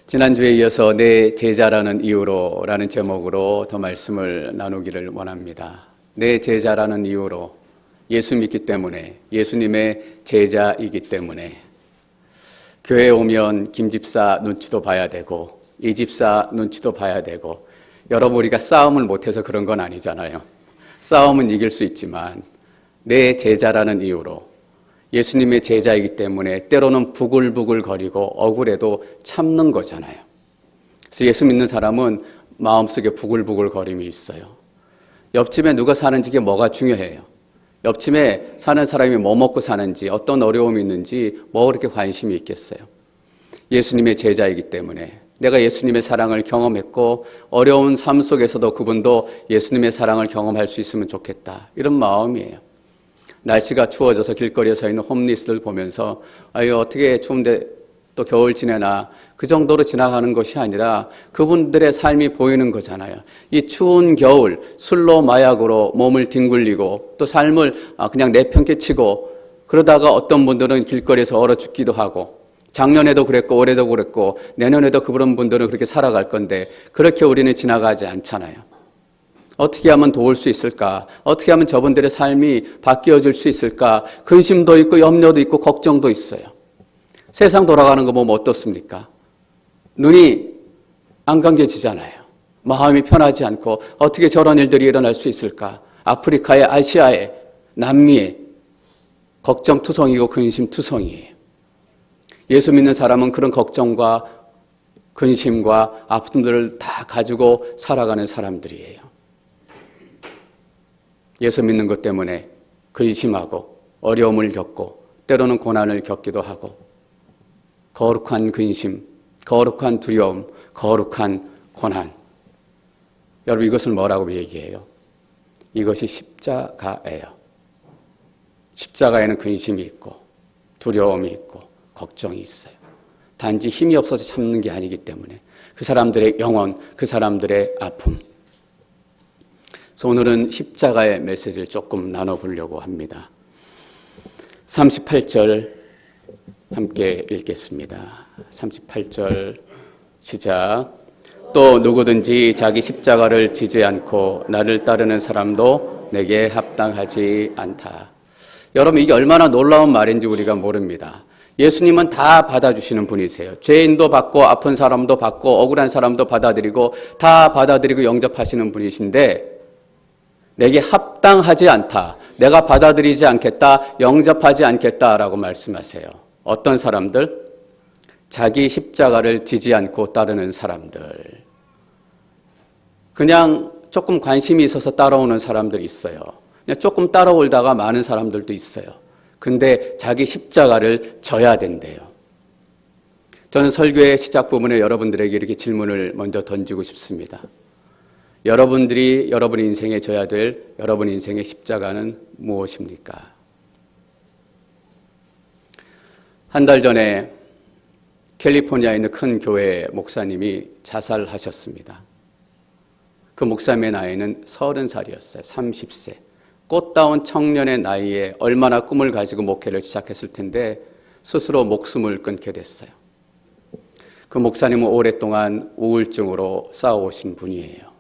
지난주에 이어서 내 제자라는 이유로라는 제목으로 더 말씀을 나누기를 원합니다. 내 제자라는 이유로, 예수 믿기 때문에, 예수님의 제자이기 때문에 교회에 오면 김 집사 눈치도 봐야 되고 이 집사 눈치도 봐야 되고, 여러분 우리가 싸움을 못해서 그런 건 아니잖아요. 싸움은 이길 수 있지만 내 제자라는 이유로, 예수님의 제자이기 때문에 때로는 부글부글거리고 억울해도 참는 거잖아요. 그래서 예수 믿는 사람은 마음속에 부글부글거림이 있어요. 옆집에 누가 사는지 이게 뭐가 중요해요. 옆집에 사는 사람이 뭐 먹고 사는지, 어떤 어려움이 있는지 뭐 그렇게 관심이 있겠어요. 예수님의 제자이기 때문에 내가 예수님의 사랑을 경험했고 어려운 삶 속에서도 그분도 예수님의 사랑을 경험할 수 있으면 좋겠다, 이런 마음이에요. 날씨가 추워져서 길거리에 서 있는 홈리스들 보면서 아유 어떻게 추운데 또 겨울 지내나, 그 정도로 지나가는 것이 아니라 그분들의 삶이 보이는 거잖아요. 이 추운 겨울 술로 마약으로 몸을 뒹굴리고 또 삶을 그냥 내팽개치고, 그러다가 어떤 분들은 길거리에서 얼어 죽기도 하고, 작년에도 그랬고 올해도 그랬고 내년에도 그런 분들은 그렇게 살아갈 건데 그렇게 우리는 지나가지 않잖아요. 어떻게 하면 도울 수 있을까? 어떻게 하면 저분들의 삶이 바뀌어질 수 있을까? 근심도 있고 염려도 있고 걱정도 있어요. 세상 돌아가는 거 보면 어떻습니까? 눈이 안 감겨지잖아요. 마음이 편하지 않고 어떻게 저런 일들이 일어날 수 있을까? 아프리카에, 아시아에, 남미에 걱정투성이고 근심투성이에요. 예수 믿는 사람은 그런 걱정과 근심과 아픔들을 다 가지고 살아가는 사람들이에요. 예수 믿는 것 때문에 근심하고 어려움을 겪고 때로는 고난을 겪기도 하고, 거룩한 근심, 거룩한 두려움, 거룩한 고난. 여러분 이것을 뭐라고 얘기해요? 이것이 십자가예요. 십자가에는 근심이 있고 두려움이 있고 걱정이 있어요. 단지 힘이 없어서 참는 게 아니기 때문에 그 사람들의 영혼, 그 사람들의 아픔. 그래서 오늘은 십자가의 메시지를 조금 나눠보려고 합니다. 38절 함께 읽겠습니다. 38절 시작. 또 누구든지 자기 십자가를 지지 않고 나를 따르는 사람도 내게 합당하지 않다. 여러분 이게 얼마나 놀라운 말인지 우리가 모릅니다. 예수님은 다 받아주시는 분이세요. 죄인도 받고 아픈 사람도 받고 억울한 사람도 받아들이고 다 받아들이고 영접하시는 분이신데, 내게 합당하지 않다, 내가 받아들이지 않겠다, 영접하지 않겠다라고 말씀하세요. 어떤 사람들? 자기 십자가를 지지 않고 따르는 사람들. 그냥 조금 관심이 있어서 따라오는 사람들이 있어요. 그냥 조금 따라오다가 많은 사람들도 있어요. 근데 자기 십자가를 져야 된대요. 저는 설교의 시작 부분에 여러분들에게 이렇게 질문을 먼저 던지고 싶습니다. 여러분들이 여러분 인생에 져야 될 여러분 인생의 십자가는 무엇입니까? 한 달 전에 캘리포니아에 있는 큰 교회 목사님이 자살하셨습니다. 그 목사님의 나이는 30살이었어요. 30세. 꽃다운 청년의 나이에 얼마나 꿈을 가지고 목회를 시작했을 텐데 스스로 목숨을 끊게 됐어요. 그 목사님은 오랫동안 우울증으로 싸워오신 분이에요.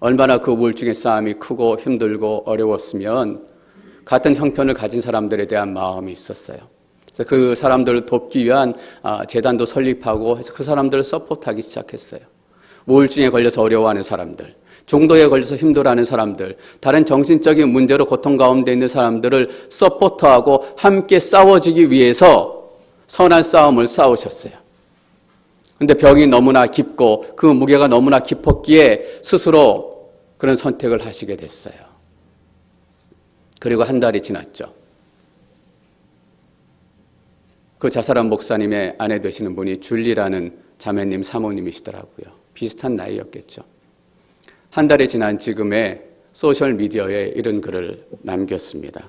얼마나 그 우울증의 싸움이 크고 힘들고 어려웠으면 같은 형편을 가진 사람들에 대한 마음이 있었어요. 그래서 그 사람들을 돕기 위한 재단도 설립하고 해서 그 사람들을 서포트하기 시작했어요. 우울증에 걸려서 어려워하는 사람들, 중도에 걸려서 힘들어하는 사람들, 다른 정신적인 문제로 고통 가운데 있는 사람들을 서포트하고 함께 싸워지기 위해서 선한 싸움을 싸우셨어요. 근데 병이 너무나 깊고 그 무게가 너무나 깊었기에 스스로 그런 선택을 하시게 됐어요. 그리고 한 달이 지났죠. 그 자살한 목사님의 아내 되시는 분이 줄리라는 자매님 사모님이시더라고요. 비슷한 나이였겠죠. 한 달이 지난 지금의 소셜미디어에 이런 글을 남겼습니다.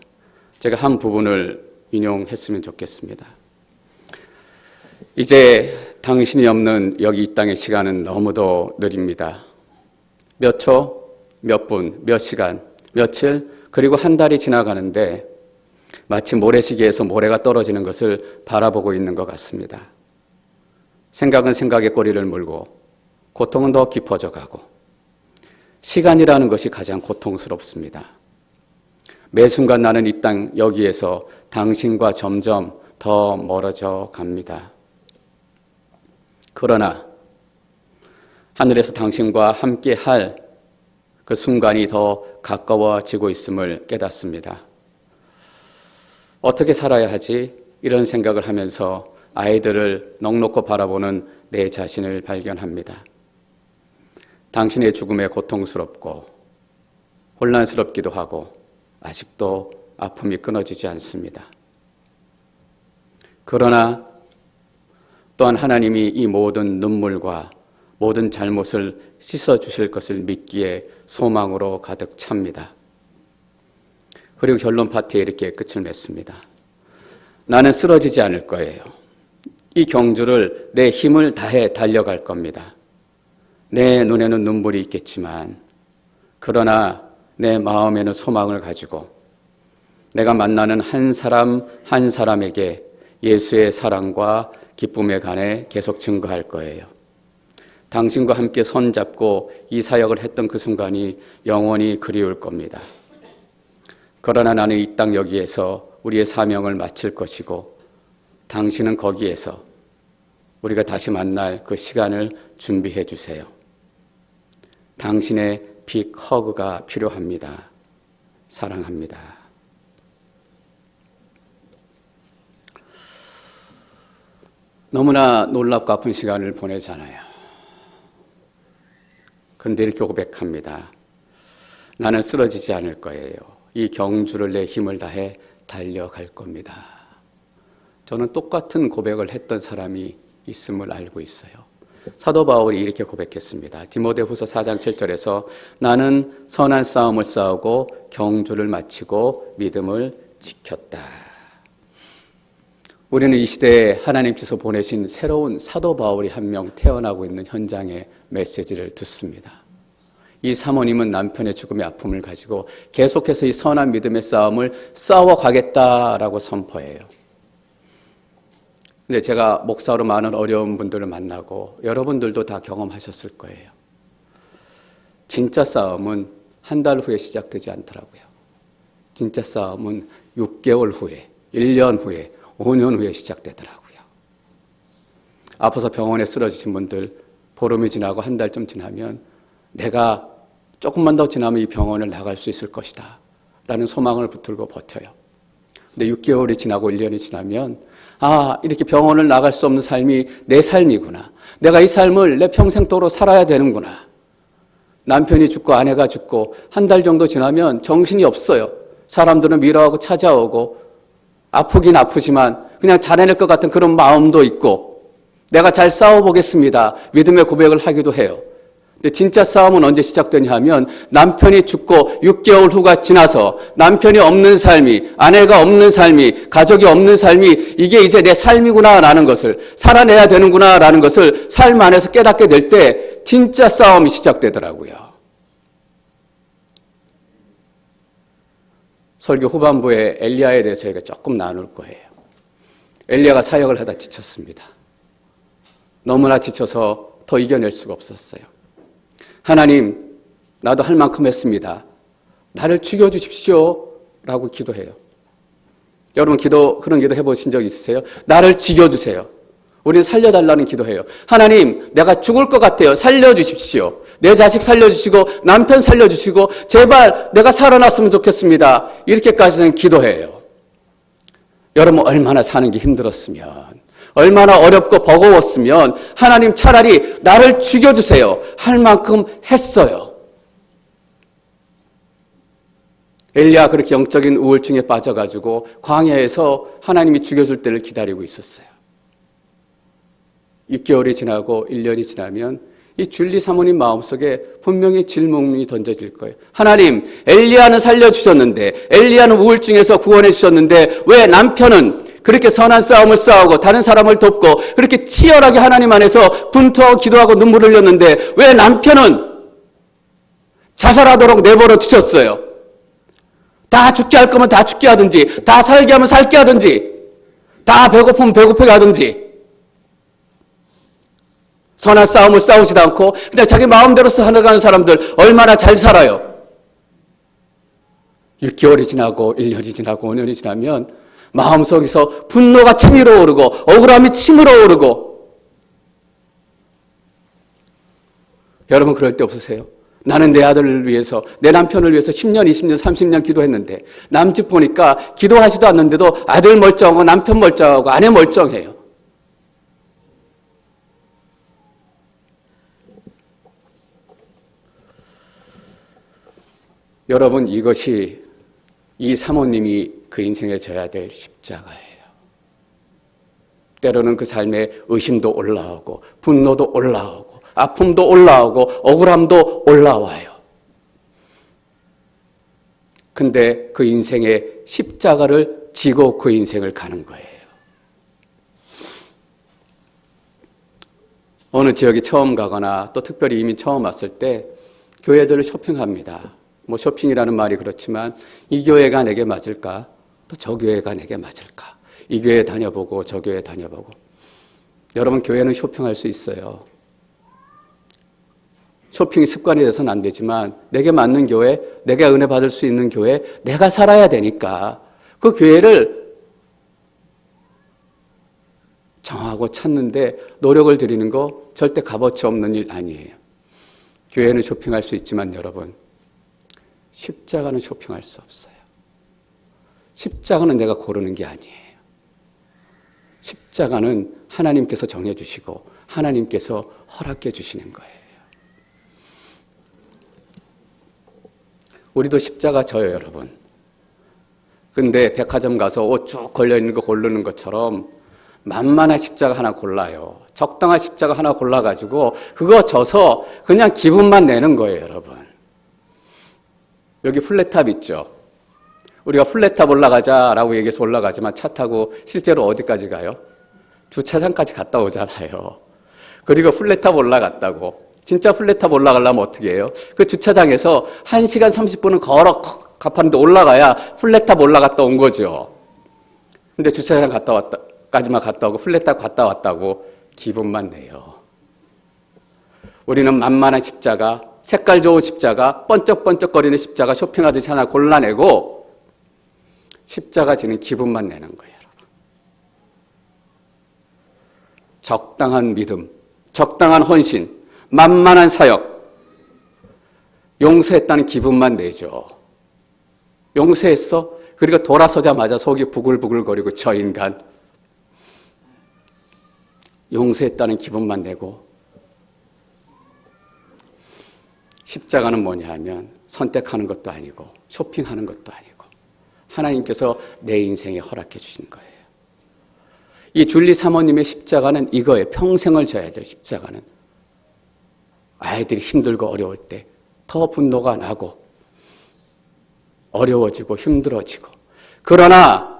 제가 한 부분을 인용했으면 좋겠습니다. 이제 당신이 없는 여기 이 땅의 시간은 너무도 느립니다. 몇 초, 몇 분, 몇 시간, 며칠, 그리고 한 달이 지나가는데 마치 모래시계에서 모래가 떨어지는 것을 바라보고 있는 것 같습니다. 생각은 생각에 꼬리를 물고 고통은 더 깊어져 가고 시간이라는 것이 가장 고통스럽습니다. 매 순간 나는 이 땅 여기에서 당신과 점점 더 멀어져 갑니다. 그러나 하늘에서 당신과 함께 할 그 순간이 더 가까워지고 있음을 깨닫습니다. 어떻게 살아야 하지? 이런 생각을 하면서 아이들을 넋놓고 바라보는 내 자신을 발견합니다. 당신의 죽음에 고통스럽고 혼란스럽기도 하고 아직도 아픔이 끊어지지 않습니다. 그러나 또한 하나님이 이 모든 눈물과 모든 잘못을 씻어주실 것을 믿기에 소망으로 가득 찹니다. 그리고 결론 파트에 이렇게 끝을 맺습니다. 나는 쓰러지지 않을 거예요. 이 경주를 내 힘을 다해 달려갈 겁니다. 내 눈에는 눈물이 있겠지만 그러나 내 마음에는 소망을 가지고 내가 만나는 한 사람 한 사람에게 예수의 사랑과 기쁨에 관해 계속 증거할 거예요. 당신과 함께 손잡고 이 사역을 했던 그 순간이 영원히 그리울 겁니다. 그러나 나는 이 땅 여기에서 우리의 사명을 마칠 것이고 당신은 거기에서 우리가 다시 만날 그 시간을 준비해 주세요. 당신의 빅 허그가 필요합니다. 사랑합니다. 너무나 놀랍고 아픈 시간을 보내잖아요. 그런데 이렇게 고백합니다. 나는 쓰러지지 않을 거예요. 이 경주를 내 힘을 다해 달려갈 겁니다. 저는 똑같은 고백을 했던 사람이 있음을 알고 있어요. 사도 바울이 이렇게 고백했습니다. 디모데후서 4장 7절에서 나는 선한 싸움을 싸우고 경주를 마치고 믿음을 지켰다. 우리는 이 시대에 하나님께서 보내신 새로운 사도 바울이 한 명 태어나고 있는 현장의 메시지를 듣습니다. 이 사모님은 남편의 죽음의 아픔을 가지고 계속해서 이 선한 믿음의 싸움을 싸워가겠다라고 선포해요. 근데 제가 목사로 많은 어려운 분들을 만나고 여러분들도 다 경험하셨을 거예요. 진짜 싸움은 한 달 후에 시작되지 않더라고요. 진짜 싸움은 6개월 후에, 1년 후에, 5년 후에 시작되더라고요. 아파서 병원에 쓰러지신 분들 보름이 지나고 한 달쯤 지나면 내가 조금만 더 지나면 이 병원을 나갈 수 있을 것이다 라는 소망을 붙들고 버텨요. 근데 6개월이 지나고 1년이 지나면 이렇게 병원을 나갈 수 없는 삶이 내 삶이구나. 내가 이 삶을 내 평생도록 살아야 되는구나. 남편이 죽고 아내가 죽고 한 달 정도 지나면 정신이 없어요. 사람들은 밀어하고 찾아오고 아프긴 아프지만 그냥 자라낼 것 같은 그런 마음도 있고 내가 잘 싸워보겠습니다. 믿음의 고백을 하기도 해요. 근데 진짜 싸움은 언제 시작되냐 하면 남편이 죽고 6개월 후가 지나서 남편이 없는 삶이, 아내가 없는 삶이, 가족이 없는 삶이 이게 이제 내 삶이구나라는 것을 살아내야 되는구나라는 것을 삶 안에서 깨닫게 될 때 진짜 싸움이 시작되더라고요. 설교 후반부에 엘리야에 대해서 저희가 조금 나눌 거예요. 엘리야가 사역을 하다 지쳤습니다. 너무나 지쳐서 더 이겨낼 수가 없었어요. 하나님, 나도 할 만큼 했습니다. 나를 죽여주십시오 라고 기도해요. 여러분 그런 기도 해보신 적 있으세요? 나를 죽여주세요. 우리는 살려달라는 기도해요. 하나님, 내가 죽을 것 같아요. 살려주십시오. 내 자식 살려주시고 남편 살려주시고 제발 내가 살아났으면 좋겠습니다. 이렇게까지는 기도해요. 여러분 얼마나 사는 게 힘들었으면, 얼마나 어렵고 버거웠으면 하나님 차라리 나를 죽여주세요. 할 만큼 했어요. 엘리야 그렇게 영적인 우울증에 빠져가지고 광야에서 하나님이 죽여줄 때를 기다리고 있었어요. 6개월이 지나고 1년이 지나면 이 줄리 사모님 마음속에 분명히 질문이 던져질 거예요. 하나님, 엘리야는 살려주셨는데, 엘리야는 우울증에서 구원해 주셨는데 왜 남편은 그렇게 선한 싸움을 싸우고 다른 사람을 돕고 그렇게 치열하게 하나님 안에서 분투하고 기도하고 눈물 흘렸는데 왜 남편은 자살하도록 내버려 두셨어요? 다 죽게 할 거면 다 죽게 하든지, 다 살게 하면 살게 하든지, 다 배고프면 배고프게 하든지. 선한 싸움을 싸우지도 않고 그냥 자기 마음대로 살아가는 사람들 얼마나 잘 살아요. 6개월이 지나고 1년이 지나고 5년이 지나면 마음속에서 분노가 치밀어 오르고 억울함이 치밀어 오르고. 여러분 그럴 때 없으세요? 나는 내 아들을 위해서, 내 남편을 위해서 10년, 20년, 30년 기도했는데 남집 보니까 기도하지도 않는데도 아들 멀쩡하고 남편 멀쩡하고 아내 멀쩡해요. 여러분 이것이 이 사모님이 그 인생에 져야 될 십자가예요. 때로는 그 삶에 의심도 올라오고 분노도 올라오고 아픔도 올라오고 억울함도 올라와요. 근데 그 인생의 십자가를 지고 그 인생을 가는 거예요. 어느 지역에 처음 가거나 또 특별히 이민 처음 왔을 때 교회들을 쇼핑합니다. 뭐 쇼핑이라는 말이 그렇지만 이 교회가 내게 맞을까? 또 저 교회가 내게 맞을까? 이 교회 다녀보고 저 교회 다녀보고. 여러분 교회는 쇼핑할 수 있어요. 쇼핑이 습관이 돼서는 안 되지만 내게 맞는 교회, 내가 은혜 받을 수 있는 교회, 내가 살아야 되니까 그 교회를 정하고 찾는데 노력을 들이는 거 절대 값어치 없는 일 아니에요. 교회는 쇼핑할 수 있지만 여러분 십자가는 쇼핑할 수 없어요. 십자가는 내가 고르는 게 아니에요. 십자가는 하나님께서 정해주시고 하나님께서 허락해 주시는 거예요. 우리도 십자가 져요, 여러분. 근데 백화점 가서 옷 쭉 걸려있는 거 고르는 것처럼 만만한 십자가 하나 골라요. 적당한 십자가 하나 골라가지고 그거 져서 그냥 기분만 내는 거예요, 여러분. 여기 플랫탑 있죠? 우리가 플랫탑 올라가자라고 얘기해서 올라가지만 차 타고 실제로 어디까지 가요? 주차장까지 갔다 오잖아요. 그리고 플랫탑 올라갔다고. 진짜 플랫탑 올라가려면 어떻게 해요? 그 주차장에서 1시간 30분은 걸어 가파른데 올라가야 플랫탑 올라갔다 온 거죠. 근데 주차장 까지만 갔다 오고 플랫탑 갔다 왔다고 기분만 내요. 우리는 만만한 십자가, 색깔 좋은 십자가, 번쩍번쩍거리는 십자가 쇼핑하듯이 하나 골라내고 십자가 지는 기분만 내는 거예요. 적당한 믿음, 적당한 헌신, 만만한 사역, 용서했다는 기분만 내죠. 용서했어? 그리고 돌아서자마자 속이 부글부글거리고 저 인간. 용서했다는 기분만 내고. 십자가는 뭐냐 하면 선택하는 것도 아니고 쇼핑하는 것도 아니고 하나님께서 내 인생에 허락해 주신 거예요. 이 줄리 사모님의 십자가는 이거예요. 평생을 져야 될 십자가는. 아이들이 힘들고 어려울 때 더 분노가 나고 어려워지고 힘들어지고 그러나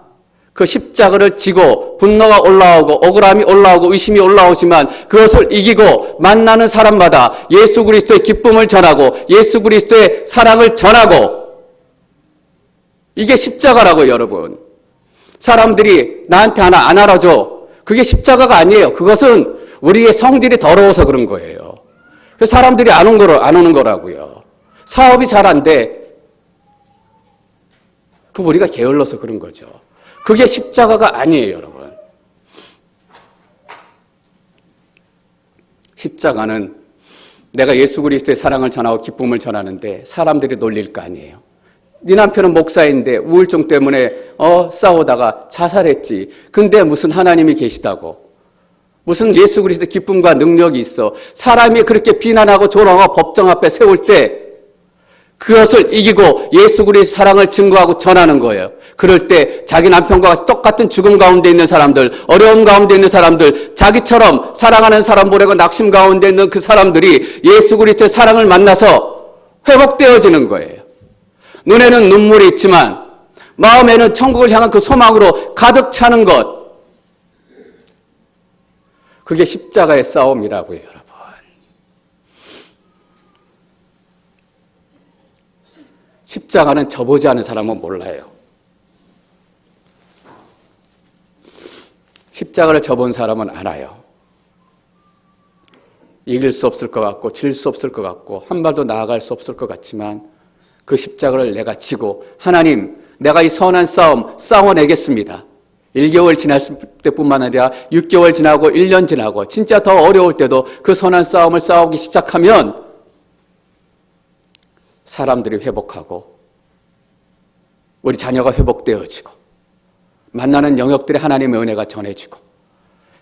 그 십자가를 지고 분노가 올라오고 억울함이 올라오고 의심이 올라오지만 그것을 이기고 만나는 사람마다 예수 그리스도의 기쁨을 전하고 예수 그리스도의 사랑을 전하고 이게 십자가라고요, 여러분. 사람들이 나한테 하나 안 알아줘. 그게 십자가가 아니에요. 그것은 우리의 성질이 더러워서 그런 거예요. 그래서 사람들이 안 오는 거라고요. 사업이 잘 안 돼. 그 우리가 게을러서 그런 거죠. 그게 십자가가 아니에요, 여러분. 십자가는 내가 예수 그리스도의 사랑을 전하고 기쁨을 전하는데 사람들이 놀릴 거 아니에요. 네 남편은 목사인데 우울증 때문에 싸우다가 자살했지. 근데 무슨 하나님이 계시다고. 무슨 예수 그리스도의 기쁨과 능력이 있어. 사람이 그렇게 비난하고 조롱하고 법정 앞에 세울 때 그것을 이기고 예수 그리스도의 사랑을 증거하고 전하는 거예요. 그럴 때 자기 남편과 똑같은 죽음 가운데 있는 사람들, 어려움 가운데 있는 사람들, 자기처럼 사랑하는 사람 보내고 낙심 가운데 있는 그 사람들이 예수 그리스도의 사랑을 만나서 회복되어지는 거예요. 눈에는 눈물이 있지만 마음에는 천국을 향한 그 소망으로 가득 차는 것. 그게 십자가의 싸움이라고요, 여러분. 십자가는 져보지 않은 사람은 몰라요. 십자가를 져본 사람은 알아요. 이길 수 없을 것 같고 질 수 없을 것 같고 한 발도 나아갈 수 없을 것 같지만 그 십자가를 내가 지고 하나님 내가 이 선한 싸움 싸워내겠습니다. 1개월 지났을 때뿐만 아니라 6개월 지나고 1년 지나고 진짜 더 어려울 때도 그 선한 싸움을 싸우기 시작하면 사람들이 회복하고 우리 자녀가 회복되어지고 만나는 영역들의 하나님의 은혜가 전해지고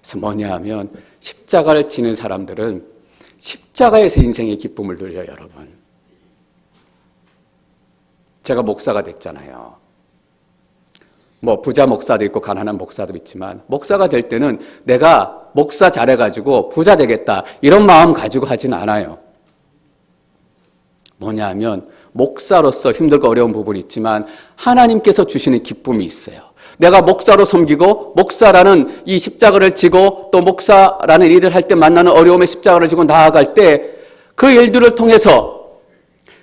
그래서 뭐냐 하면 십자가를 지는 사람들은 십자가에서 인생의 기쁨을 누려요. 여러분, 제가 목사가 됐잖아요. 뭐 부자 목사도 있고 가난한 목사도 있지만 목사가 될 때는 내가 목사 잘해가지고 부자 되겠다 이런 마음 가지고 하진 않아요. 뭐냐 하면 목사로서 힘들고 어려운 부분이 있지만 하나님께서 주시는 기쁨이 있어요. 내가 목사로 섬기고 목사라는 이 십자가를 지고 또 목사라는 일을 할 때 만나는 어려움의 십자가를 지고 나아갈 때 그 일들을 통해서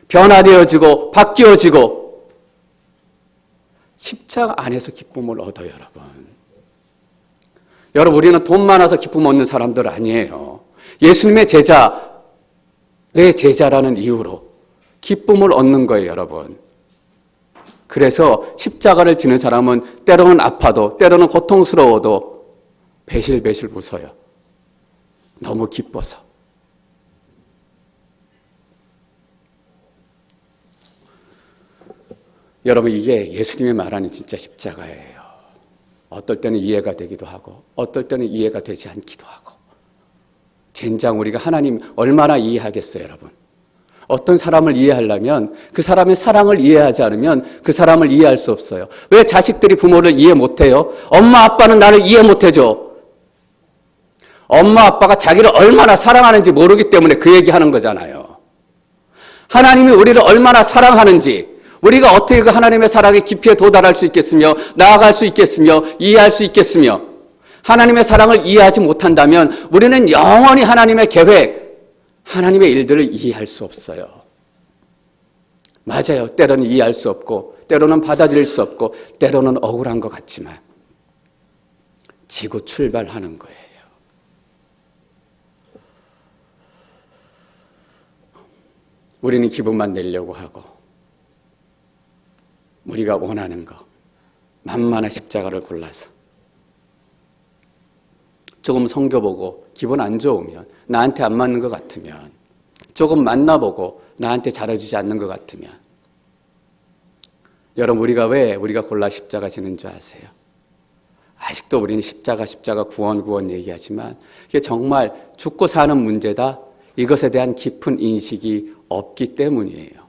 변화되어지고 바뀌어지고 십자가 안에서 기쁨을 얻어요. 여러분 우리는 돈 많아서 기쁨 얻는 사람들 아니에요. 예수님의 제자, 내 제자라는 이유로 기쁨을 얻는 거예요. 여러분, 그래서 십자가를 지는 사람은 때로는 아파도 때로는 고통스러워도 배실배실 웃어요. 너무 기뻐서. 여러분, 이게 예수님이 말하는 진짜 십자가예요. 어떨 때는 이해가 되기도 하고 어떨 때는 이해가 되지 않기도 하고. 젠장 우리가 하나님 얼마나 이해하겠어요. 여러분, 어떤 사람을 이해하려면 그 사람의 사랑을 이해하지 않으면 그 사람을 이해할 수 없어요. 왜 자식들이 부모를 이해 못해요? 엄마 아빠는 나를 이해 못해줘. 엄마 아빠가 자기를 얼마나 사랑하는지 모르기 때문에 그 얘기하는 거잖아요. 하나님이 우리를 얼마나 사랑하는지, 우리가 어떻게 그 하나님의 사랑의 깊이에 도달할 수 있겠으며 나아갈 수 있겠으며 이해할 수 있겠으며, 하나님의 사랑을 이해하지 못한다면 우리는 영원히 하나님의 계획, 하나님의 일들을 이해할 수 없어요. 맞아요. 때로는 이해할 수 없고 때로는 받아들일 수 없고 때로는 억울한 것 같지만 지고 출발하는 거예요. 우리는 기분만 내려고 하고 우리가 원하는 거 만만한 십자가를 골라서 조금 성겨보고 기분 안 좋으면, 나한테 안 맞는 것 같으면, 조금 만나보고 나한테 잘해주지 않는 것 같으면, 여러분 우리가 왜 우리가 골라 십자가 지는 줄 아세요? 아직도 우리는 십자가 구원 얘기하지만 이게 정말 죽고 사는 문제다, 이것에 대한 깊은 인식이 없기 때문이에요.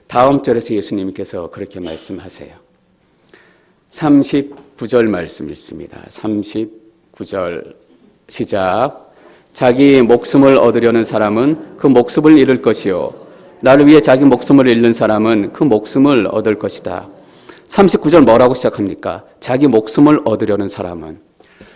다음 절에서 예수님께서 그렇게 말씀하세요. 39절 말씀 읽습니다. 39절 시작. 자기 목숨을 얻으려는 사람은 그 목숨을 잃을 것이요 나를 위해 자기 목숨을 잃는 사람은 그 목숨을 얻을 것이다. 39절 뭐라고 시작합니까? 자기 목숨을 얻으려는 사람은.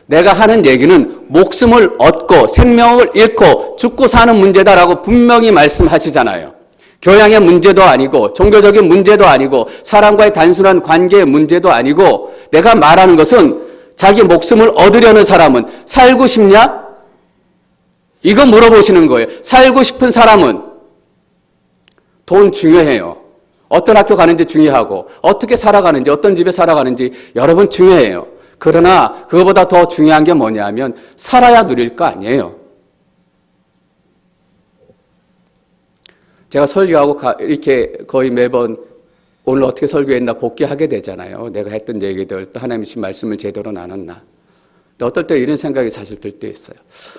내가 하는 얘기는 목숨을 얻고 생명을 잃고 죽고 사는 문제다라고 분명히 말씀하시잖아요. 교양의 문제도 아니고 종교적인 문제도 아니고 사람과의 단순한 관계의 문제도 아니고, 내가 말하는 것은 자기 목숨을 얻으려는 사람은 살고 싶냐? 이거 물어보시는 거예요. 살고 싶은 사람은. 돈 중요해요. 어떤 학교 가는지 중요하고 어떻게 살아가는지 어떤 집에 살아가는지 여러분 중요해요. 그러나 그거보다 더 중요한 게 뭐냐면 살아야 누릴 거 아니에요. 제가 설교하고 이렇게 거의 매번 오늘 어떻게 설교했나 복귀하게 되잖아요. 내가 했던 얘기들, 또 하나님이 주신 말씀을 제대로 나눴나. 근데 어떨 때 이런 생각이 사실 들 때 있어요.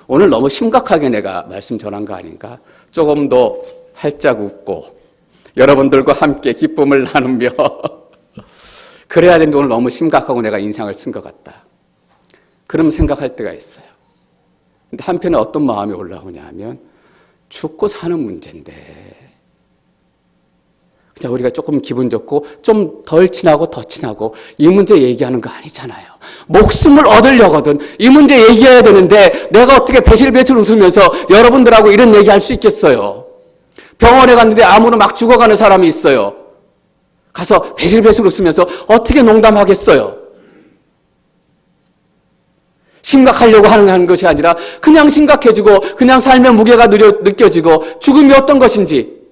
오늘 너무 심각하게 내가 말씀 전한 거 아닌가? 조금 더 활짝 웃고 여러분들과 함께 기쁨을 나누며 그래야 되는데 오늘 너무 심각하고 내가 인상을 쓴 것 같다. 그럼 생각할 때가 있어요. 근데 한편에 어떤 마음이 올라오냐 하면 죽고 사는 문제인데 그냥 우리가 조금 기분 좋고 좀 덜 친하고 더 친하고 이 문제 얘기하는 거 아니잖아요. 목숨을 얻으려거든 이 문제 얘기해야 되는데 내가 어떻게 배실배실 웃으면서 여러분들하고 이런 얘기할 수 있겠어요. 병원에 갔는데 암으로 막 죽어가는 사람이 있어요. 가서 배실배실 웃으면서 어떻게 농담하겠어요. 심각하려고 하는 것이 아니라 그냥 심각해지고 그냥 삶의 무게가 느껴지고 죽음이 어떤 것인지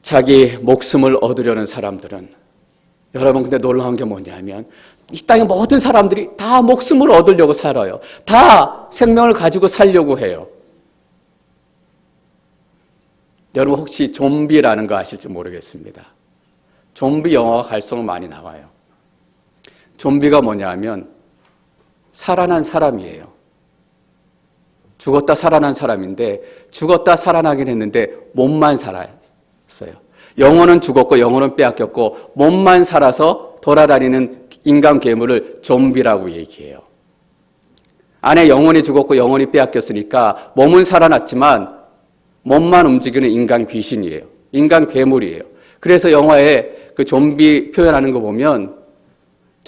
자기 목숨을 얻으려는 사람들은 여러분 근데 놀라운 게 뭐냐면 이 땅의 모든 사람들이 다 목숨을 얻으려고 살아요. 다 생명을 가지고 살려고 해요. 여러분 혹시 좀비라는 거 아실지 모르겠습니다. 좀비 영화가 갈수록 많이 나와요. 좀비가 뭐냐면 살아난 사람이에요. 죽었다 살아난 사람인데 죽었다 살아나긴 했는데 몸만 살았어요. 영혼은 죽었고 영혼은 빼앗겼고 몸만 살아서 돌아다니는 인간 괴물을 좀비라고 얘기해요. 안에 영혼이 죽었고 영혼이 빼앗겼으니까 몸은 살아났지만 몸만 움직이는 인간 귀신이에요. 인간 괴물이에요. 그래서 영화에 그 좀비 표현하는 거 보면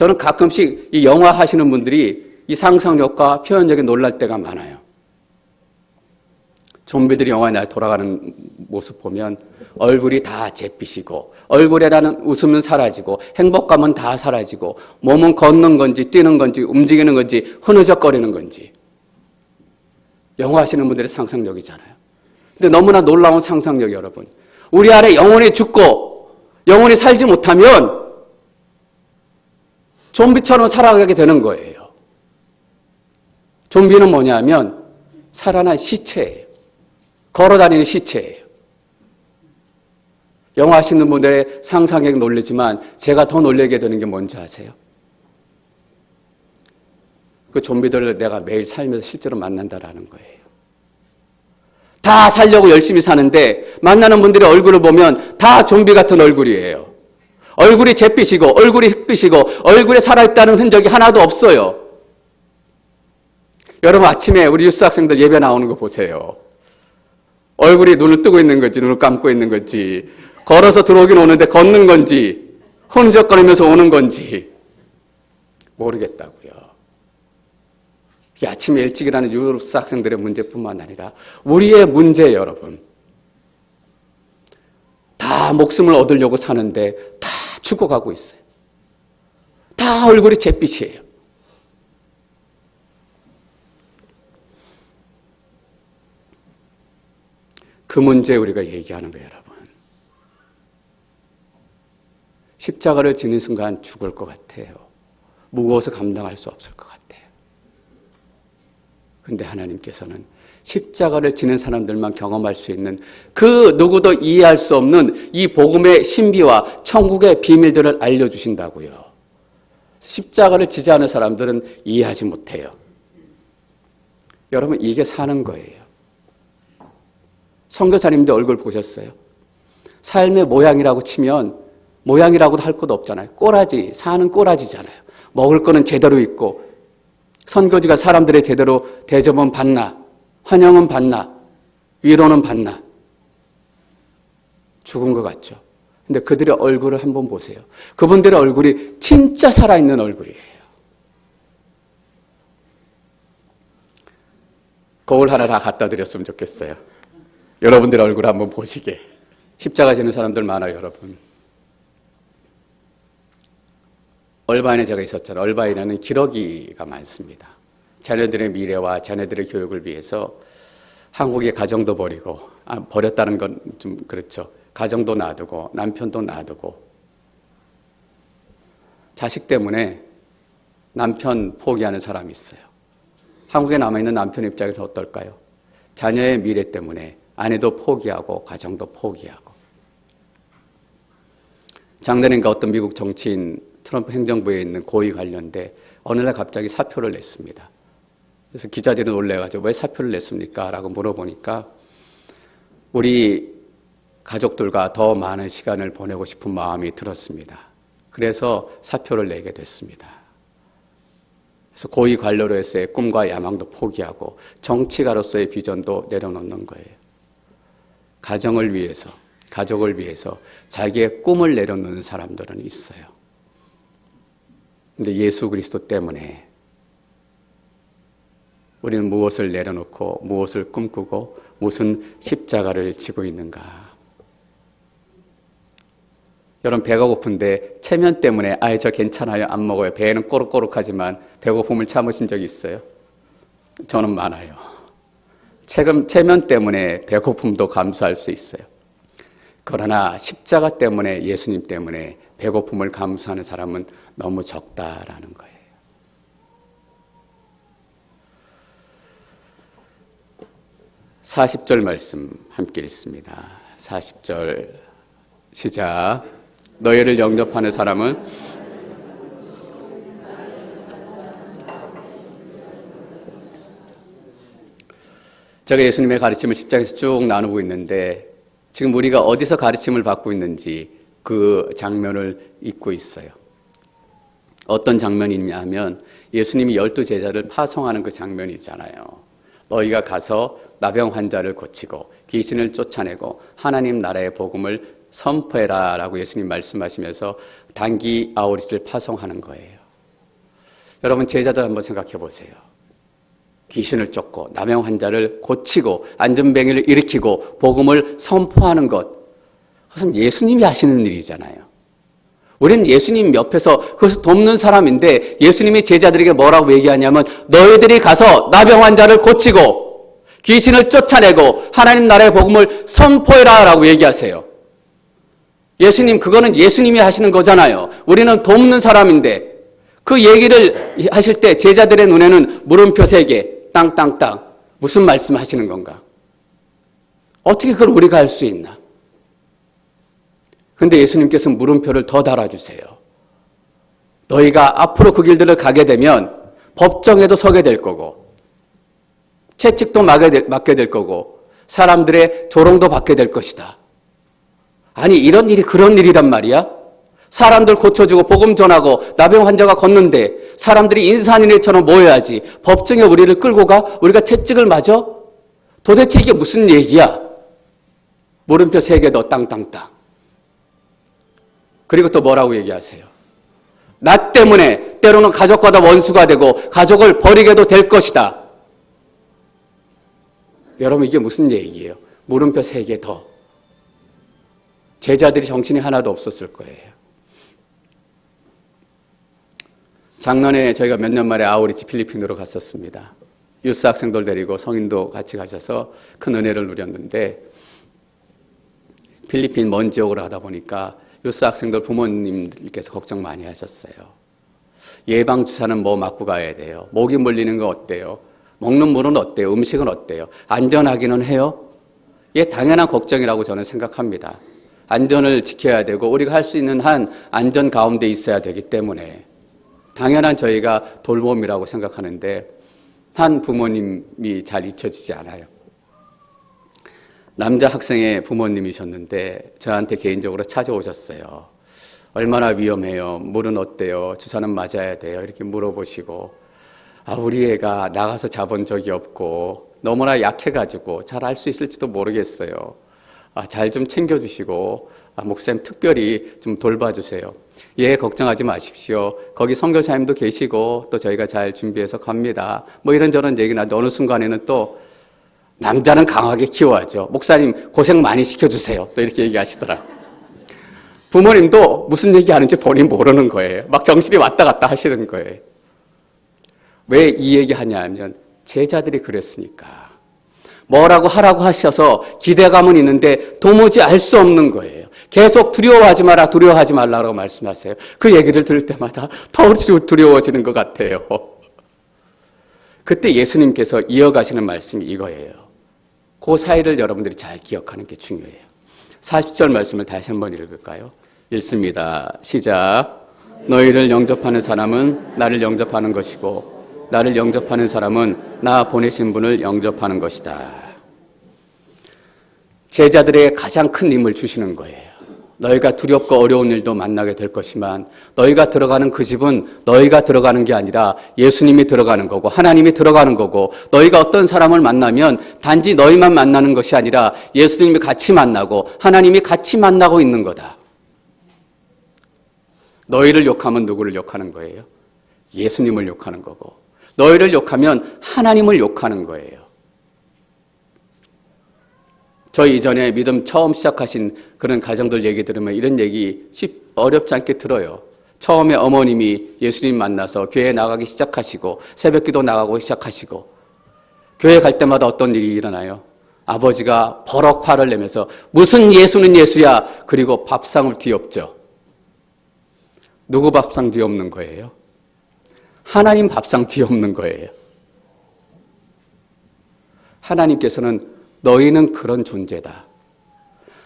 저는 가끔씩 이 영화 하시는 분들이 이 상상력과 표현력에 놀랄 때가 많아요. 좀비들이 영화에 날 돌아가는 모습 보면 얼굴이 다 잿빛이고 얼굴에 나는 웃음은 사라지고 행복감은 다 사라지고 몸은 걷는 건지 뛰는 건지 움직이는 건지 흐느적거리는 건지 영화 하시는 분들의 상상력이잖아요. 근데 너무나 놀라운 상상력이 여러분. 우리 안에 영혼이 죽고 영혼이 살지 못하면 좀비처럼 살아가게 되는 거예요. 좀비는 뭐냐면 살아난 시체예요. 걸어다니는 시체예요. 영화 하시는 분들의 상상력 놀리지만 제가 더 놀라게 되는 게 뭔지 아세요? 그 좀비들을 내가 매일 살면서 실제로 만난다라는 거예요. 다 살려고 열심히 사는데 만나는 분들의 얼굴을 보면 다 좀비 같은 얼굴이에요. 얼굴이 잿빛이고 얼굴이 흑빛이고 얼굴에 살아있다는 흔적이 하나도 없어요. 여러분 아침에 우리 유스 학생들 예배 나오는 거 보세요. 얼굴이 눈을 뜨고 있는 건지 눈을 감고 있는 건지 걸어서 들어오긴 오는데 걷는 건지 흐느적거리면서 오는 건지 모르겠다고요. 이게 아침에 일찍 일하는 유스 학생들의 문제뿐만 아니라 우리의 문제예요, 여러분. 다 목숨을 얻으려고 사는데 다 죽어가고 있어요. 다 얼굴이 잿빛이에요. 그 문제 우리가 얘기하는 거예요, 여러분. 십자가를 지는 순간 죽을 것 같아요. 무거워서 감당할 수 없을 것 같아요. 근데 하나님께서는 십자가를 지는 사람들만 경험할 수 있는 그 누구도 이해할 수 없는 이 복음의 신비와 천국의 비밀들을 알려주신다고요. 십자가를 지지 않은 사람들은 이해하지 못해요. 여러분 이게 사는 거예요. 선교사님들 얼굴 보셨어요? 삶의 모양이라고 치면 모양이라고도 할 것도 없잖아요. 꼬라지, 사는 꼬라지잖아요. 먹을 거는 제대로 있고 선교지가 사람들의 제대로 대접은 받나, 환영은 받나, 위로는 받나. 죽은 것 같죠. 근데 그들의 얼굴을 한번 보세요. 그분들의 얼굴이 진짜 살아있는 얼굴이에요. 거울 하나 다 갖다 드렸으면 좋겠어요. 여러분들의 얼굴 한번 보시게. 십자가 지는 사람들 많아요, 여러분. 얼바인에 제가 있었잖아요. 얼바인에는 기러기가 많습니다. 자녀들의 미래와 자녀들의 교육을 위해서 한국의 가정도 버리고, 버렸다는 건 좀 그렇죠. 가정도 놔두고, 남편도 놔두고, 자식 때문에 남편 포기하는 사람이 있어요. 한국에 남아있는 남편 입장에서 어떨까요? 자녀의 미래 때문에 아내도 포기하고 가정도 포기하고. 작년인가 어떤 미국 정치인 트럼프 행정부에 있는 고위 관련돼 어느 날 갑자기 사표를 냈습니다. 그래서 기자들이 놀래가지고 왜 사표를 냈습니까? 라고 물어보니까 우리 가족들과 더 많은 시간을 보내고 싶은 마음이 들었습니다. 그래서 사표를 내게 됐습니다. 그래서 고위 관료로서의 꿈과 야망도 포기하고 정치가로서의 비전도 내려놓는 거예요. 가정을 위해서, 가족을 위해서 자기의 꿈을 내려놓는 사람들은 있어요. 근데 예수 그리스도 때문에 우리는 무엇을 내려놓고 무엇을 꿈꾸고 무슨 십자가를 지고 있는가? 여러분 배가 고픈데 체면 때문에 아예 저 괜찮아요 안 먹어요. 배는 꼬르꼬르하지만 배고픔을 참으신 적이 있어요? 저는 많아요. 체면 때문에 배고픔도 감수할 수 있어요. 그러나 십자가 때문에 예수님 때문에 배고픔을 감수하는 사람은 너무 적다라는 거예요. (40절) 말씀 함께 읽습니다. 40절 시작. 너희를 영접하는 사람은 제가 예수님의 가르침을 십자가에서 쭉 나누고 있는데 지금 우리가 어디서 가르침을 받고 있는지 그 장면을 잊고 있어요. 어떤 장면이냐 하면 예수님이 12제자를 파송하는 그 장면이 있잖아요. 너희가 가서 나병 환자를 고치고 귀신을 쫓아내고 하나님 나라의 복음을 선포해라 라고 예수님 말씀하시면서 단기 아우릿을 파송하는 거예요. 여러분 제자들 한번 생각해 보세요. 귀신을 쫓고 나병 환자를 고치고 안전병을 일으키고 복음을 선포하는 것, 그것은 예수님이 하시는 일이잖아요. 우리는 예수님 옆에서 그것을 돕는 사람인데 예수님이 제자들에게 뭐라고 얘기하냐면 너희들이 가서 나병 환자를 고치고 귀신을 쫓아내고 하나님 나라의 복음을 선포해라 라고 얘기하세요. 예수님, 그거는 예수님이 하시는 거잖아요. 우리는 돕는 사람인데 그 얘기를 하실 때 제자들의 눈에는 물음표 3개, 땅땅땅. 무슨 말씀 하시는 건가? 어떻게 그걸 우리가 할 수 있나? 근데 예수님께서 물음표를 더 달아주세요. 너희가 앞으로 그 길들을 가게 되면 법정에도 서게 될 거고 채찍도 맞게 될 거고 사람들의 조롱도 받게 될 것이다. 아니 이런 일이 그런 일이란 말이야? 사람들 고쳐주고 복음 전하고 나병 환자가 걷는데 사람들이 인산인해처럼 모여야지 법정에 우리를 끌고 가? 우리가 채찍을 맞아? 도대체 이게 무슨 얘기야? 물음표 3개 더 땅땅땅. 그리고 또 뭐라고 얘기하세요? 나 때문에 때로는 가족과도 원수가 되고 가족을 버리게도 될 것이다. 여러분 이게 무슨 얘기예요? 물음표 3개 더. 제자들이 정신이 하나도 없었을 거예요. 작년에 저희가 몇 년 만에 아우리치 필리핀으로 갔었습니다. 유스 학생들 데리고 성인도 같이 가셔서 큰 은혜를 누렸는데 필리핀 먼 지역으로 하다 보니까 유스 학생들 부모님들께서 걱정 많이 하셨어요. 예방주사는 뭐 맞고 가야 돼요? 모기 물리는 거 어때요? 먹는 물은 어때요? 음식은 어때요? 안전하기는 해요? 이게 당연한 걱정이라고 저는 생각합니다. 안전을 지켜야 되고 우리가 할 수 있는 한 안전 가운데 있어야 되기 때문에 당연한 저희가 돌봄이라고 생각하는데 한 부모님이 잘 잊혀지지 않아요. 남자 학생의 부모님이셨는데 저한테 개인적으로 찾아오셨어요. 얼마나 위험해요? 물은 어때요? 주사는 맞아야 돼요? 이렇게 물어보시고 우리 애가 나가서 자본 적이 없고 너무나 약해가지고 잘 할 수 있을지도 모르겠어요. 잘 좀 챙겨주시고 목사님 특별히 좀 돌봐주세요. 예, 걱정하지 마십시오. 거기 선교사님도 계시고 또 저희가 잘 준비해서 갑니다. 뭐 이런저런 얘기나 어느 순간에는 또 남자는 강하게 키워야죠. 목사님 고생 많이 시켜주세요. 또 이렇게 얘기하시더라고요. 부모님도 무슨 얘기하는지 본인 모르는 거예요. 막 정신이 왔다 갔다 하시는 거예요. 왜 이 얘기하냐 하면 제자들이 그랬으니까. 뭐라고 하라고 하셔서 기대감은 있는데 도무지 알 수 없는 거예요. 계속 두려워하지 마라, 두려워하지 말라고 말씀하세요. 그 얘기를 들을 때마다 더 두려워지는 것 같아요. 그때 예수님께서 이어가시는 말씀이 이거예요. 그 사이를 여러분들이 잘 기억하는 게 중요해요. 40절 말씀을 다시 한번 읽을까요? 읽습니다. 시작. 너희를 영접하는 사람은 나를 영접하는 것이고 나를 영접하는 사람은 나 보내신 분을 영접하는 것이다. 제자들에게 가장 큰 힘을 주시는 거예요. 너희가 두렵고 어려운 일도 만나게 될 것이지만 너희가 들어가는 그 집은 너희가 들어가는 게 아니라 예수님이 들어가는 거고 하나님이 들어가는 거고 너희가 어떤 사람을 만나면 단지 너희만 만나는 것이 아니라 예수님이 같이 만나고 하나님이 같이 만나고 있는 거다. 너희를 욕하면 누구를 욕하는 거예요? 예수님을 욕하는 거고 너희를 욕하면 하나님을 욕하는 거예요. 저희 이전에 믿음 처음 시작하신 그런 가정들 얘기 들으면 이런 얘기 어렵지 않게 들어요. 처음에 어머님이 예수님 만나서 교회 나가기 시작하시고 새벽기도 나가고 시작하시고 교회 갈 때마다 어떤 일이 일어나요? 아버지가 버럭 화를 내면서 무슨 예수는 예수야. 그리고 밥상을 뒤엎죠. 누구 밥상 뒤엎는 거예요? 하나님 밥상 뒤엎는 거예요. 하나님께서는 너희는 그런 존재다.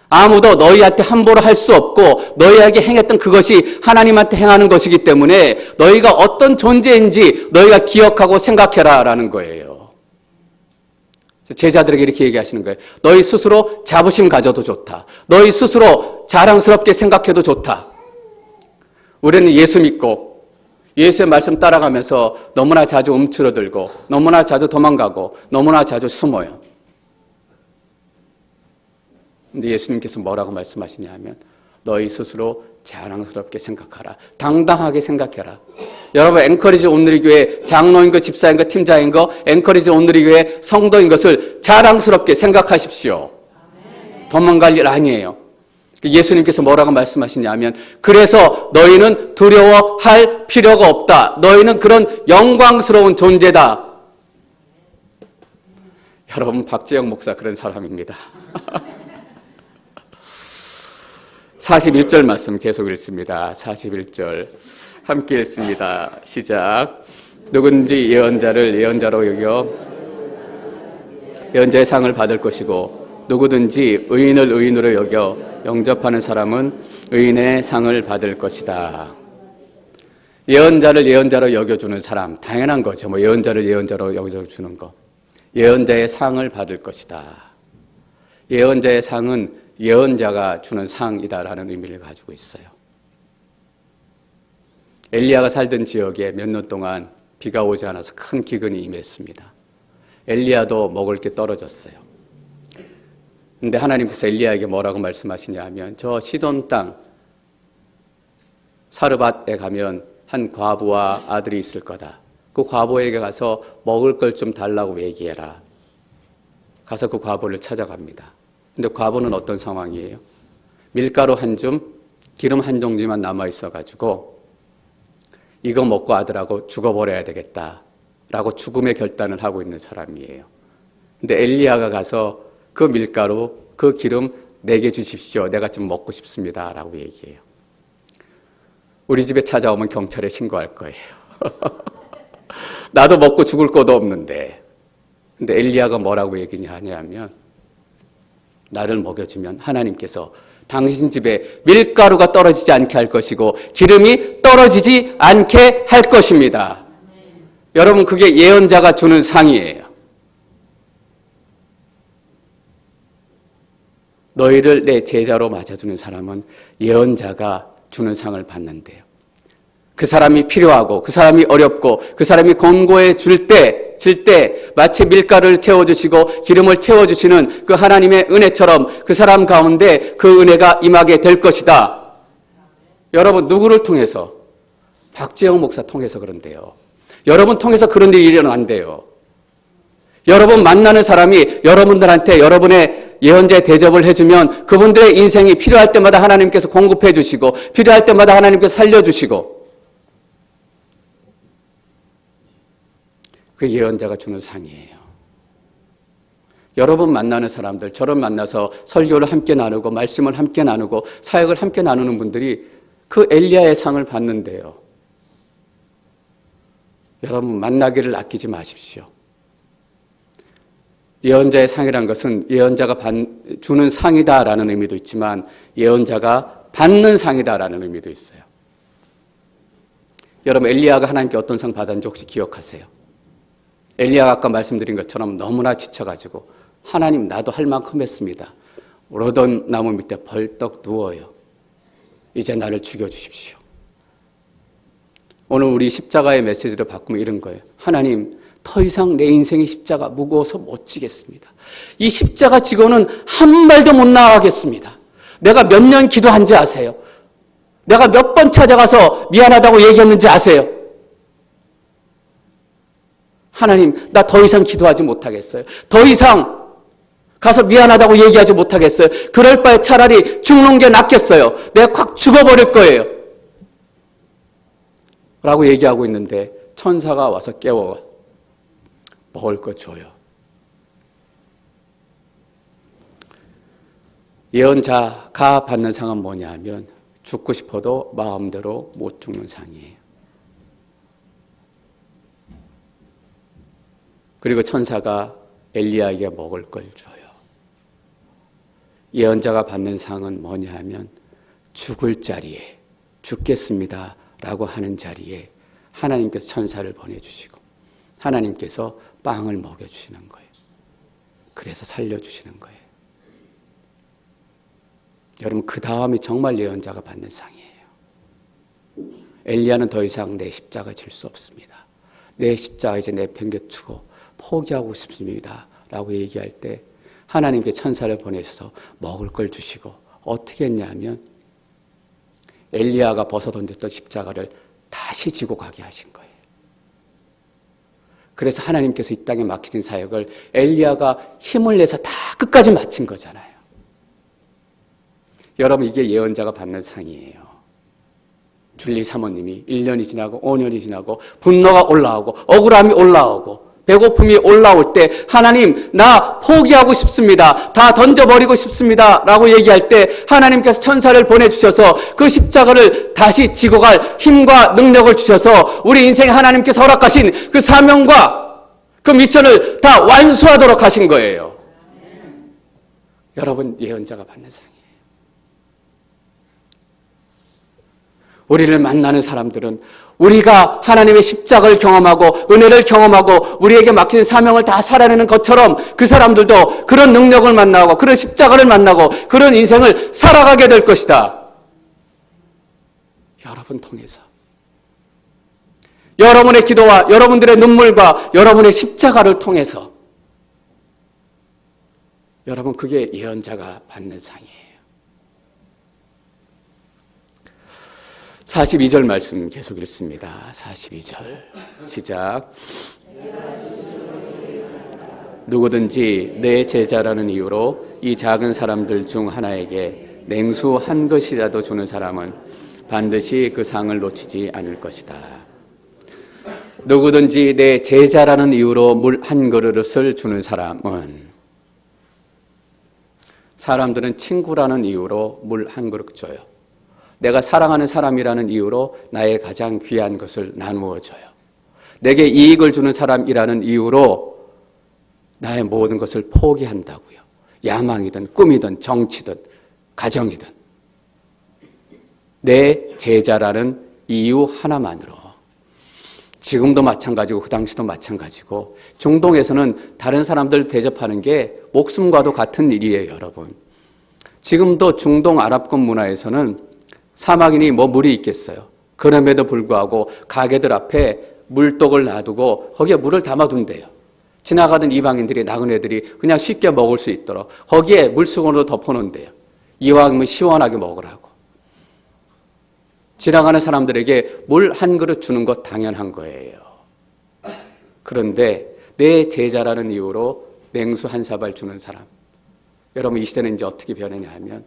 아무도 너희한테 함부로 할 수 없고 너희에게 행했던 그것이 하나님한테 행하는 것이기 때문에 너희가 어떤 존재인지 너희가 기억하고 생각해라 라는 거예요. 제자들에게 이렇게 얘기하시는 거예요. 너희 스스로 자부심 가져도 좋다. 너희 스스로 자랑스럽게 생각해도 좋다. 우리는 예수 믿고 예수의 말씀 따라가면서 너무나 자주 움츠러들고 너무나 자주 도망가고 너무나 자주 숨어요. 근데 예수님께서 뭐라고 말씀하시냐 하면 너희 스스로 자랑스럽게 생각하라. 당당하게 생각해라. 여러분 앵커리지 온누리교회 장로인 거 집사인 거 팀장인 거 앵커리지 온누리교회 성도인 것을 자랑스럽게 생각하십시오. 도망갈 일 아니에요. 예수님께서 뭐라고 말씀하시냐 하면 그래서 너희는 두려워할 필요가 없다. 너희는 그런 영광스러운 존재다. 여러분 박재영 목사 그런 사람입니다. 41절 말씀 계속 읽습니다. 41절 함께 읽습니다. 시작. 누구든지 예언자를 예언자로 여겨 예언자의 상을 받을 것이고 누구든지 의인을 의인으로 여겨 영접하는 사람은 의인의 상을 받을 것이다. 예언자를 예언자로 여겨주는 사람 당연한 거죠. 예언자를 예언자로 여겨주는 거. 예언자의 상을 받을 것이다. 예언자의 상은 예언자가 주는 상이다라는 의미를 가지고 있어요. 엘리야가 살던 지역에 몇 년 동안 비가 오지 않아서 큰 기근이 임했습니다. 엘리야도 먹을 게 떨어졌어요. 근데 하나님께서 엘리야에게 뭐라고 말씀하시냐 하면 저 시돈 땅 사르밧에 가면 한 과부와 아들이 있을 거다. 그 과부에게 가서 먹을 걸 좀 달라고 얘기해라. 가서 그 과부를 찾아갑니다. 근데 과부는 어떤 상황이에요? 밀가루 한 줌, 기름 한 종지만 남아있어가지고 이거 먹고 아들하고 죽어버려야 되겠다라고 죽음의 결단을 하고 있는 사람이에요. 근데 엘리야가 가서 그 밀가루, 그 기름 내게 주십시오. 내가 좀 먹고 싶습니다. 라고 얘기해요. 우리 집에 찾아오면 경찰에 신고할 거예요. 나도 먹고 죽을 것도 없는데. 근데 엘리야가 뭐라고 얘기하냐면 나를 먹여주면 하나님께서 당신 집에 밀가루가 떨어지지 않게 할 것이고 기름이 떨어지지 않게 할 것입니다. 여러분 그게 예언자가 주는 상이에요. 너희를 내 제자로 맞아주는 사람은 예언자가 주는 상을 받는데요. 그 사람이 필요하고 그 사람이 어렵고 그 사람이 권고해 줄 때 마치 밀가루를 채워주시고 기름을 채워주시는 그 하나님의 은혜처럼 그 사람 가운데 그 은혜가 임하게 될 것이다. 여러분 누구를 통해서? 박재영 목사 통해서 그런데요. 여러분 통해서 그런 일이 일어난대요. 여러분 만나는 사람이 여러분들한테 여러분의 예언자의 대접을 해주면 그분들의 인생이 필요할 때마다 하나님께서 공급해 주시고 필요할 때마다 하나님께서 살려주시고 그 예언자가 주는 상이에요. 여러분 만나는 사람들, 저를 만나서 설교를 함께 나누고 말씀을 함께 나누고 사역을 함께 나누는 분들이 그 엘리야의 상을 받는데요. 여러분 만나기를 아끼지 마십시오. 예언자의 상이란 것은 예언자가 주는 상이다라는 의미도 있지만 예언자가 받는 상이다라는 의미도 있어요. 여러분 엘리야가 하나님께 어떤 상 받았는지 혹시 기억하세요? 엘리야가 아까 말씀드린 것처럼 너무나 지쳐가지고 하나님 나도 할 만큼 했습니다. 로던 나무 밑에 벌떡 누워요. 이제 나를 죽여주십시오. 오늘 우리 십자가의 메시지를 바꾸면 이런 거예요. 하나님 더 이상 내 인생의 십자가 무거워서 못 지겠습니다. 이 십자가 지고는 한 발도 못 나가겠습니다. 내가 몇 년 기도한지 아세요? 내가 몇 번 찾아가서 미안하다고 얘기했는지 아세요? 하나님 나 더 이상 기도하지 못하겠어요. 더 이상 가서 미안하다고 얘기하지 못하겠어요? 그럴 바에 차라리 죽는 게 낫겠어요. 내가 콱 죽어버릴 거예요. 라고 얘기하고 있는데 천사가 와서 깨워 먹을 거 줘요. 예언자가 받는 상은 뭐냐 하면 죽고 싶어도 마음대로 못 죽는 상이에요. 그리고 천사가 엘리야에게 먹을 걸 줘요. 예언자가 받는 상은 뭐냐 하면 죽을 자리에 죽겠습니다 라고 하는 자리에 하나님께서 천사를 보내주시고 하나님께서 빵을 먹여주시는 거예요. 그래서 살려주시는 거예요. 여러분, 그 다음이 정말 예언자가 받는 상이에요. 엘리야는 더 이상 내 십자가 질 수 없습니다. 내 십자가 이제 내팽개치고 포기하고 싶습니다 라고 얘기할 때 하나님께 천사를 보내셔서 먹을 걸 주시고 어떻게 했냐면 엘리야가 벗어던졌던 십자가를 다시 지고 가게 하신 거예요. 그래서 하나님께서 이 땅에 맡기신 사역을 엘리야가 힘을 내서 다 끝까지 마친 거잖아요. 여러분, 이게 예언자가 받는 상이에요. 줄리 사모님이 1년이 지나고 5년이 지나고 분노가 올라오고 억울함이 올라오고 배고픔이 올라올 때 하나님, 나 포기하고 싶습니다. 다 던져버리고 싶습니다 라고 얘기할 때 하나님께서 천사를 보내주셔서 그 십자가를 다시 지고 갈 힘과 능력을 주셔서 우리 인생에 하나님께서 허락하신 그 사명과 그 미션을 다 완수하도록 하신 거예요. 여러분, 예언자가 받는 상이에요. 우리를 만나는 사람들은 우리가 하나님의 십자가를 경험하고 은혜를 경험하고 우리에게 맡긴 사명을 다 살아내는 것처럼 그 사람들도 그런 능력을 만나고 그런 십자가를 만나고 그런 인생을 살아가게 될 것이다. 여러분 통해서. 여러분의 기도와 여러분들의 눈물과 여러분의 십자가를 통해서. 여러분, 그게 예언자가 받는 상이에요. 42절 말씀 계속 읽습니다. 42절 시작. 누구든지 내 제자라는 이유로 이 작은 사람들 중 하나에게 냉수 한 것이라도 주는 사람은 반드시 그 상을 놓치지 않을 것이다. 누구든지 내 제자라는 이유로 물 한 그릇을 주는 사람은, 사람들은 친구라는 이유로 물 한 그릇 줘요. 내가 사랑하는 사람이라는 이유로 나의 가장 귀한 것을 나누어 줘요. 내게 이익을 주는 사람이라는 이유로 나의 모든 것을 포기한다고요. 야망이든 꿈이든 정치든 가정이든. 내 제자라는 이유 하나만으로. 지금도 마찬가지고 그 당시도 마찬가지고 중동에서는 다른 사람들 대접하는 게 목숨과도 같은 일이에요, 여러분. 지금도 중동 아랍권 문화에서는 사막이니 뭐 물이 있겠어요. 그럼에도 불구하고 가게들 앞에 물독을 놔두고 거기에 물을 담아둔대요. 지나가던 이방인들이, 나그네들이 그냥 쉽게 먹을 수 있도록 거기에 물수건으로 덮어놓은대요. 이왕이면 시원하게 먹으라고. 지나가는 사람들에게 물 한 그릇 주는 것 당연한 거예요. 그런데 내 제자라는 이유로 냉수 한 사발 주는 사람. 여러분, 이 시대는 이제 어떻게 변하냐 하면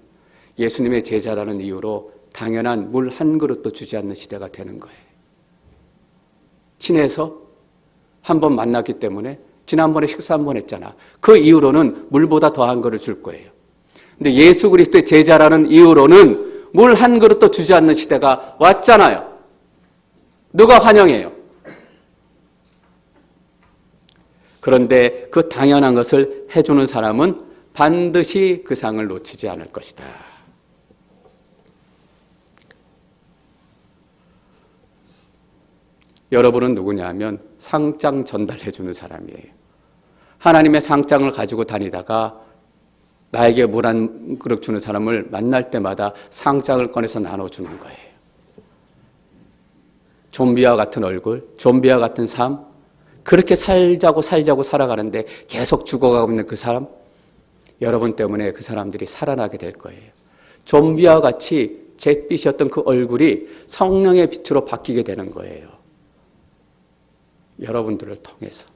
예수님의 제자라는 이유로 당연한 물 한 그릇도 주지 않는 시대가 되는 거예요. 친해서 한 번 만났기 때문에 지난번에 식사 한 번 했잖아. 그 이후로는 물보다 더한 거를 줄 거예요. 근데 예수 그리스도의 제자라는 이유로는 물 한 그릇도 주지 않는 시대가 왔잖아요. 누가 환영해요? 그런데 그 당연한 것을 해주는 사람은 반드시 그 상을 놓치지 않을 것이다. 여러분은 누구냐 하면 상장 전달해주는 사람이에요. 하나님의 상장을 가지고 다니다가 나에게 물 한 그릇 주는 사람을 만날 때마다 상장을 꺼내서 나눠주는 거예요. 좀비와 같은 얼굴, 좀비와 같은 삶, 그렇게 살자고 살아가는데 계속 죽어가고 있는 그 사람, 여러분 때문에 그 사람들이 살아나게 될 거예요. 좀비와 같이 잿빛이었던 그 얼굴이 성령의 빛으로 바뀌게 되는 거예요. 여러분들을 통해서.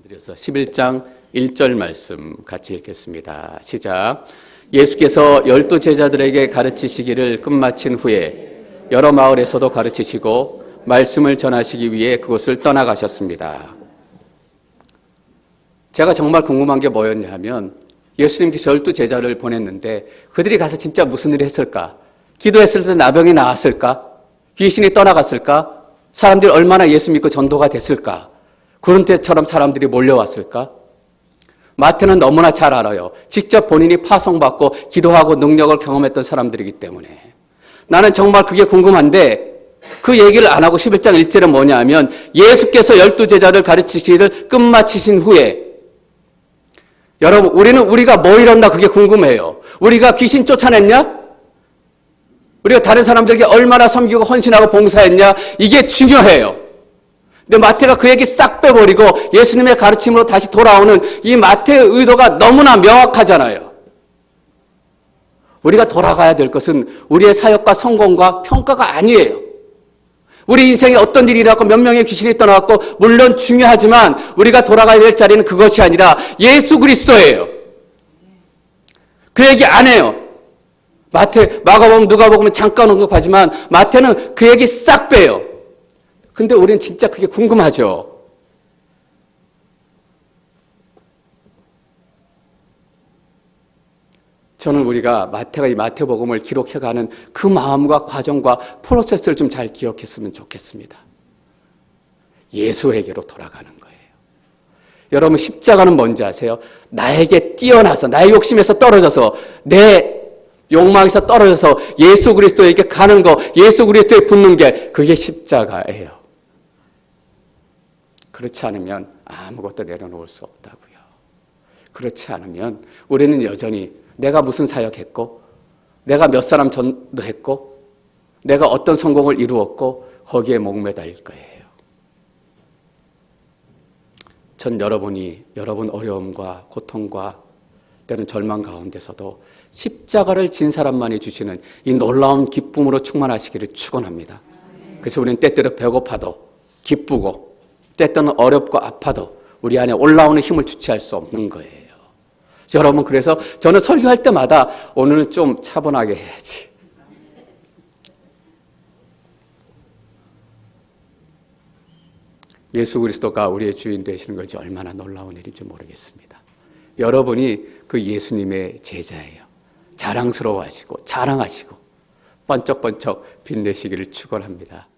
그래서 11장 1절 말씀 같이 읽겠습니다. 시작. 예수께서 12 제자들에게 가르치시기를 끝마친 후에 여러 마을에서도 가르치시고 말씀을 전하시기 위해 그곳을 떠나가셨습니다. 제가 정말 궁금한 게 뭐였냐 하면 예수님께서 12 제자를 보냈는데 그들이 가서 진짜 무슨 일을 했을까? 기도했을 때 나병이 나았을까? 귀신이 떠나갔을까? 사람들이 얼마나 예수 믿고 전도가 됐을까? 구름 때처럼 사람들이 몰려왔을까? 마태는 너무나 잘 알아요. 직접 본인이 파송받고 기도하고 능력을 경험했던 사람들이기 때문에. 나는 정말 그게 궁금한데 그 얘기를 안 하고 11장 1절은 뭐냐 하면 예수께서 12 제자를 가르치시기를 끝마치신 후에 여러분 우리가 뭐 이뤘나 그게 궁금해요. 우리가 귀신 쫓아냈냐? 우리가 다른 사람들에게 얼마나 섬기고 헌신하고 봉사했냐? 이게 중요해요. 근데 마태가 그 얘기 싹 빼버리고 예수님의 가르침으로 다시 돌아오는 이 마태의 의도가 너무나 명확하잖아요. 우리가 돌아가야 될 것은 우리의 사역과 성공과 평가가 아니에요. 우리 인생에 어떤 일이 일어났고 몇 명의 귀신이 떠나갔고 물론 중요하지만 우리가 돌아가야 될 자리는 그것이 아니라 예수 그리스도예요. 그 얘기 안 해요. 마가복음, 누가복음은 잠깐 언급하지만 마태는 그 얘기 싹 빼요. 근데 우리는 진짜 그게 궁금하죠. 저는 우리가 마태가 이 마태복음을 기록해가는 그 마음과 과정과 프로세스를 좀 잘 기억했으면 좋겠습니다. 예수에게로 돌아가는 거예요. 여러분 십자가는 뭔지 아세요? 나에게 뛰어나서 나의 욕심에서 떨어져서 내 욕망에서 떨어져서 예수 그리스도에게 가는 거, 예수 그리스도에 붙는 게 그게 십자가예요. 그렇지 않으면 아무것도 내려놓을 수 없다고요. 그렇지 않으면 우리는 여전히 내가 무슨 사역했고 내가 몇 사람 전도했고 내가 어떤 성공을 이루었고 거기에 목매달릴 거예요. 전 여러분 어려움과 고통과 때는 절망 가운데서도 십자가를 진 사람만이 주시는 이 놀라운 기쁨으로 충만하시기를 축원합니다. 그래서 우리는 때때로 배고파도 기쁘고 때때는 어렵고 아파도 우리 안에 올라오는 힘을 주체할 수 없는 거예요. 여러분 그래서 저는 설교할 때마다 오늘은 좀 차분하게 해야지. 예수 그리스도가 우리의 주인 되시는 것이 얼마나 놀라운 일인지 모르겠습니다. 여러분이 그 예수님의 제자예요. 자랑스러워하시고 자랑하시고 번쩍번쩍 빛내시기를 축원합니다.